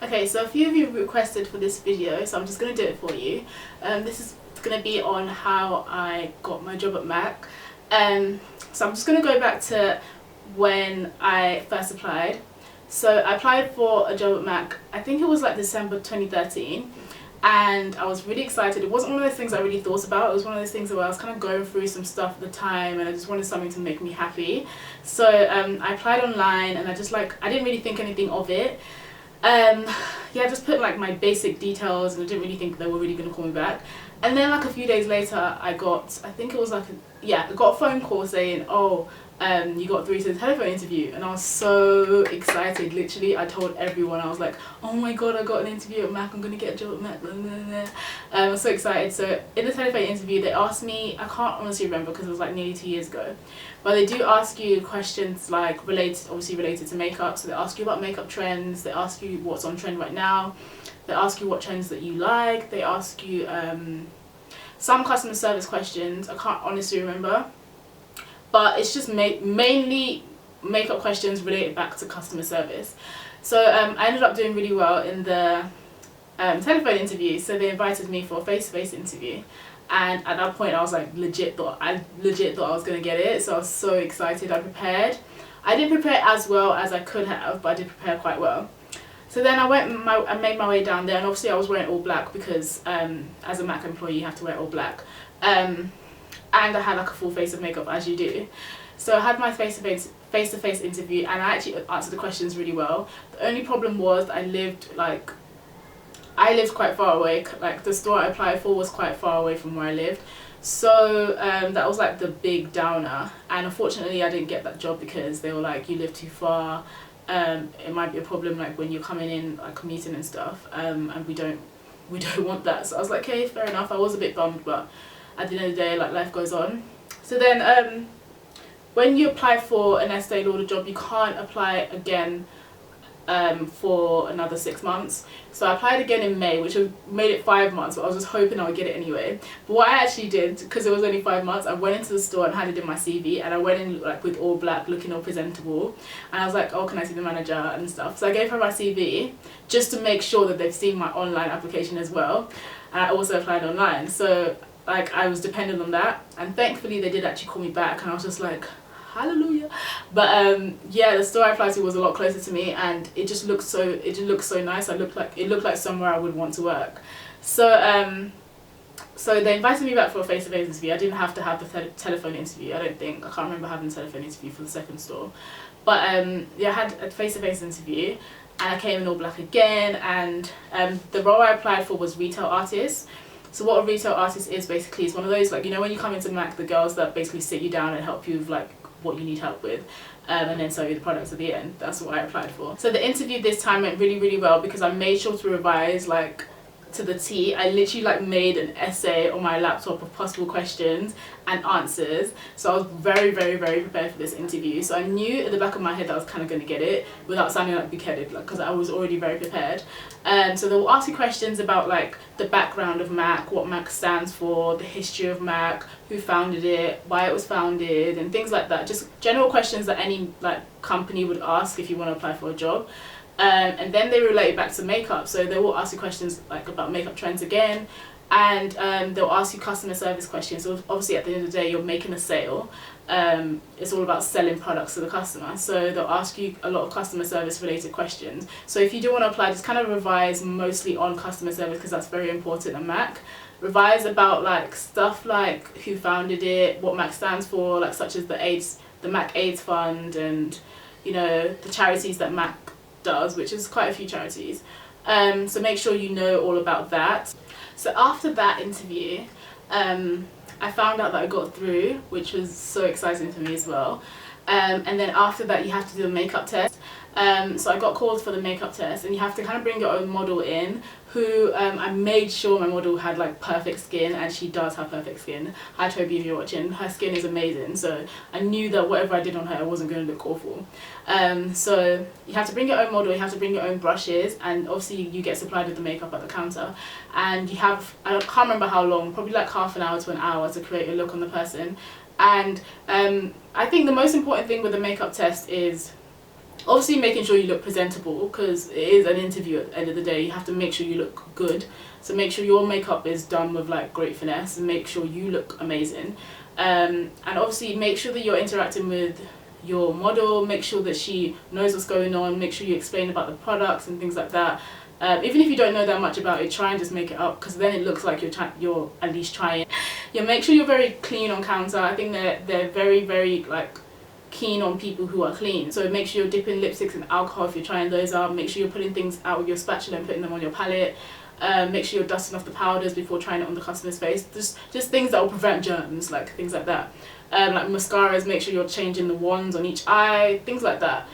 Okay, so a few of you requested for this video, so I'm just going to do it for you. This is going to be on how I got my job at Mac. So I'm just going to go back to when I first applied. So I applied for a job at Mac, I think it was like December 2013, and I was really excited. It wasn't one of those things I really thought about. It was one of those things where I was kind of going through some stuff at the time and I just wanted something to make me happy. So I applied online and I didn't really think anything of it. Yeah, I just put like my basic details and I didn't really think they were really going to call me back. And then like a few days later I got I got a phone call saying, oh, you got through to the telephone interview, and I was so excited. Literally I told everyone, I was like, oh my god, I got an interview at Mac, I'm gonna get a job at Mac, blah, blah, blah. I was so excited. So in the telephone interview they asked me, I can't honestly remember because it was like nearly 2 years ago, but they do ask you questions like obviously related to makeup. So they ask you about makeup trends, they ask you what's on trend right now, they ask you what trends that you like, they ask you some customer service questions. I can't honestly remember, but it's just mainly makeup questions related back to customer service. So I ended up doing really well in the telephone interview, so they invited me for a face-to-face interview, and at that point I was like legit thought I was going to get it. So I was so excited. I prepared. I didn't prepare as well as I could have, but I did prepare quite well. So then I made my way down there, and obviously I was wearing all black because as a Mac employee you have to wear all black. And I had like a full face of makeup, as you do. So I had my face-to-face interview, and I actually answered the questions really well. The only problem was I lived quite far away. Like the store I applied for was quite far away from where I lived. So that was like the big downer, and unfortunately I didn't get that job because they were like, you live too far, it might be a problem like when you're coming in, like commuting and stuff, and we don't want that. So I was like, okay, fair enough. I was a bit bummed, but at the end of the day, like, life goes on. So then when you apply for an Estee Lauder job, you can't apply again for another 6 months. So I applied again in May, which made it 5 months, but I was just hoping I would get it anyway. But what I actually did, because it was only 5 months, I went into the store and handed in my CV, and I went in like with all black, looking all presentable, and I was like, oh, can I see the manager and stuff. So I gave her my CV just to make sure that they've seen my online application as well, and I also applied online. So like I was dependent on that, and thankfully they did actually call me back, and I was just like, hallelujah. But yeah, the store I applied to was a lot closer to me, and it just looked so nice. It looked like somewhere I would want to work. So so they invited me back for a face-to-face interview. I didn't have to have the telephone interview, I don't think. I can't remember having a telephone interview for the second store, but yeah, I had a face-to-face interview, and I came in all black again. And the role I applied for was retail artist. So what a retail artist is basically is one of those, like, you know when you come into Mac, the girls that basically sit you down and help you with like what you need help with, and then sell you the products at the end. That's what I applied for. So the interview this time went really well because I made sure to revise like to the T. I literally like made an essay on my laptop of possible questions and answers. So I was very prepared for this interview. So I knew at the back of my head that I was kind of going to get it without sounding like big-headed, like, because I was already very prepared. So they will ask you questions about like the background of Mac, what Mac stands for, the history of Mac, who founded it, why it was founded, and things like that. Just general questions that any like company would ask if you want to apply for a job. And then they relate back to makeup, so they will ask you questions like about makeup trends again, and they'll ask you customer service questions. So obviously at the end of the day you're making a sale. It's all about selling products to the customer, so they'll ask you a lot of customer service related questions. So if you do want to apply, just kind of revise mostly on customer service because that's very important at Mac. Revise about like stuff like who founded it, what Mac stands for, like such as the Mac AIDS Fund, and you know the charities that Mac does, which is quite a few charities. So make sure you know all about that. So after that interview, I found out that I got through, which was so exciting for me as well. And then after that you have to do a makeup test. So I got called for the makeup test, and you have to kind of bring your own model in, who I made sure my model had like perfect skin, and she does have perfect skin. Hi Toby, if you're watching, her skin is amazing, so I knew that whatever I did on her, it wasn't going to look awful. So you have to bring your own model, you have to bring your own brushes, and obviously you get supplied with the makeup at the counter, and you have, I can't remember how long, probably like half an hour to an hour to create a look on the person. And I think the most important thing with the makeup test is Obviously making sure you look presentable, because it is an interview at the end of the day. You have to make sure you look good. So make sure your makeup is done with like great finesse, and make sure you look amazing. And obviously make sure that you're interacting with your model, make sure that she knows what's going on, make sure you explain about the products and things like that. Even if you don't know that much about it, try and just make it up, because then it looks like you're at least trying. Yeah, make sure you're very clean on counter. I think they're very, very like keen on people who are clean. So make sure you're dipping lipsticks in alcohol if you're trying those out. Make sure you're putting things out with your spatula and putting them on your palette. Make sure you're dusting off the powders before trying it on the customer's face. Just things that will prevent germs, like things like that. Like mascaras, make sure you're changing the wands on each eye, things like that.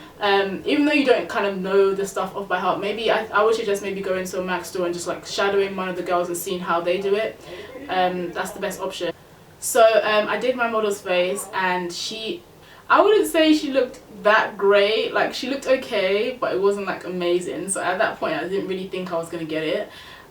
Even though you don't kind of know the stuff off by heart, maybe I would suggest maybe going to a MAC store and just like shadowing one of the girls and seeing how they do it. That's the best option. So I did my model's face, and I wouldn't say she looked that great. Like, she looked okay, but it wasn't like amazing. So at that point I didn't really think I was gonna get it.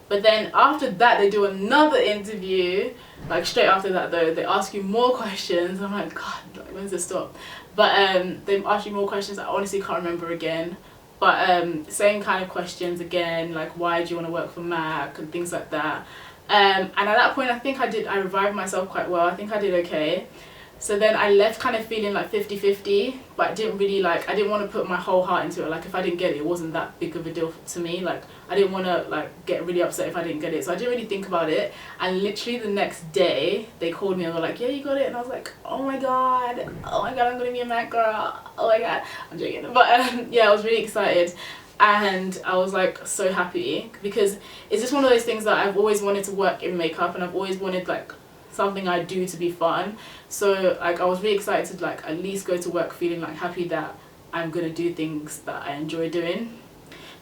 But then after that they do another interview, like straight after that though, they ask you more questions. I'm like, God, when's this stop? But they ask you more questions. I honestly can't remember again, but same kind of questions again, like why do you want to work for MAC and things like that. And at that point I think I revived myself quite well. I think I did okay. So then I left kind of feeling like 50-50, but I didn't want to put my whole heart into it. Like, if I didn't get it, it wasn't that big of a deal to me. Like, I didn't want to like get really upset if I didn't get it. So I didn't really think about it. And literally the next day they called me and were like, yeah, you got it. And I was like, oh my god, I'm gonna be a MAC girl. Oh my god, I'm joking. But yeah, I was really excited. And I was like so happy, because it's just one of those things that I've always wanted to work in makeup, and I've always wanted like something I do to be fun. So like I was really excited to like at least go to work feeling like happy that I'm gonna do things that I enjoy doing.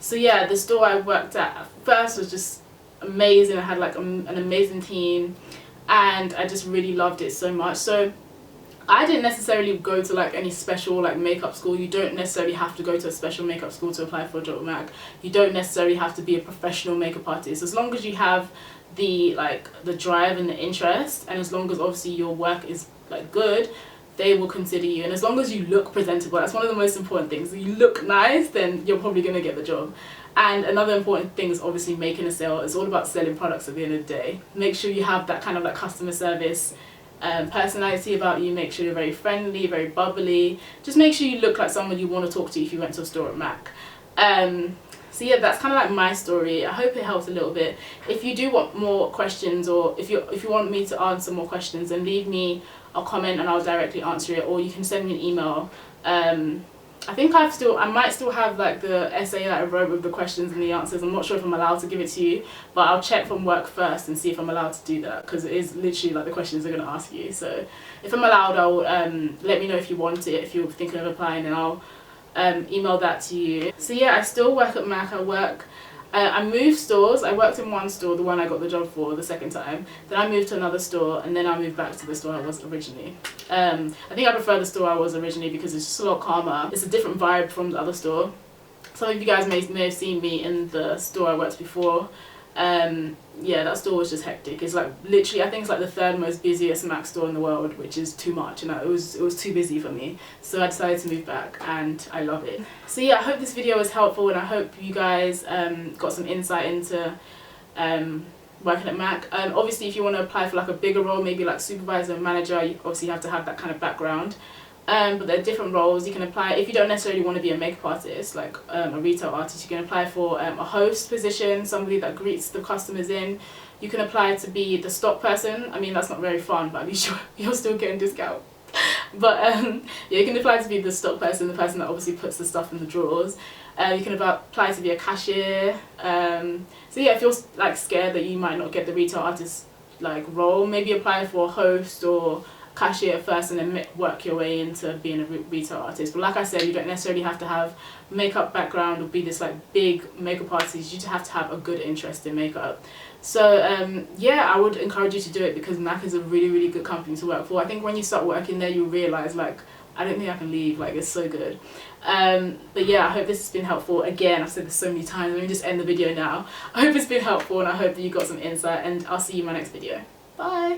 So yeah, the store I worked at first was just amazing. I had like an amazing team, and I just really loved it so much. So I didn't necessarily go to like any special like makeup school. You don't necessarily have to go to a special makeup school to apply for a job at MAC. You don't necessarily have to be a professional makeup artist. As long as you have the drive and the interest, and as long as obviously your work is like good, they will consider you. And as long as you look presentable, that's one of the most important things. If you look nice, then you're probably going to get the job. And another important thing is obviously making a sale. It's all about selling products at the end of the day. Make sure you have that kind of like customer service personality about you. Make sure you're very friendly, very bubbly. Just make sure you look like someone you want to talk to if you went to a store at MAC. So yeah, that's kind of like my story. I hope it helps a little bit. If you do want more questions, or if you want me to answer more questions, then leave me a comment and I'll directly answer it, or you can send me an email. I think I might still have like the essay that I wrote with the questions and the answers. I'm not sure if I'm allowed to give it to you, but I'll check from work first and see if I'm allowed to do that, because it is literally like the questions they're going to ask you. So if I'm allowed, I'll let me know if you want it, if you're thinking of applying, and I'll email that to you. So yeah, I still work at MAC. I moved stores. I worked in one store, the one I got the job for the second time. Then I moved to another store, and then I moved back to the store I was originally. I think I prefer the store I was originally because it's just a lot calmer. It's a different vibe from the other store. Some of you guys may have seen me in the store I worked before. Yeah, that store was just hectic. It's like literally, I think it's like the third most busiest MAC store in the world, which is too much, and it was too busy for me. So I decided to move back, and I love it. So yeah, I hope this video was helpful, and I hope you guys got some insight into working at MAC. Obviously, if you want to apply for like a bigger role, maybe like supervisor and manager, you obviously have to have that kind of background. But there are different roles you can apply. If you don't necessarily want to be a makeup artist, like a retail artist, you can apply for a host position, somebody that greets the customers in. You can apply to be the stock person. I mean, that's not very fun, but at least you're still getting discount. But yeah, you can apply to be the stock person, the person that obviously puts the stuff in the drawers. You can apply to be a cashier. So yeah, if you're like scared that you might not get the retail artist like role, maybe apply for a host or cashier first, and then work your way into being a retail artist. But like I said, you don't necessarily have to have makeup background or be this like big makeup artist. You just have to have a good interest in makeup. So yeah, I would encourage you to do it, because MAC is a really good company to work for. I think when you start working there, you realise like, I don't think I can leave, like it's so good. But yeah, I hope this has been helpful. Again, I've said this so many times, let me just end the video now. I hope it's been helpful, and I hope that you got some insight, and I'll see you in my next video. Bye!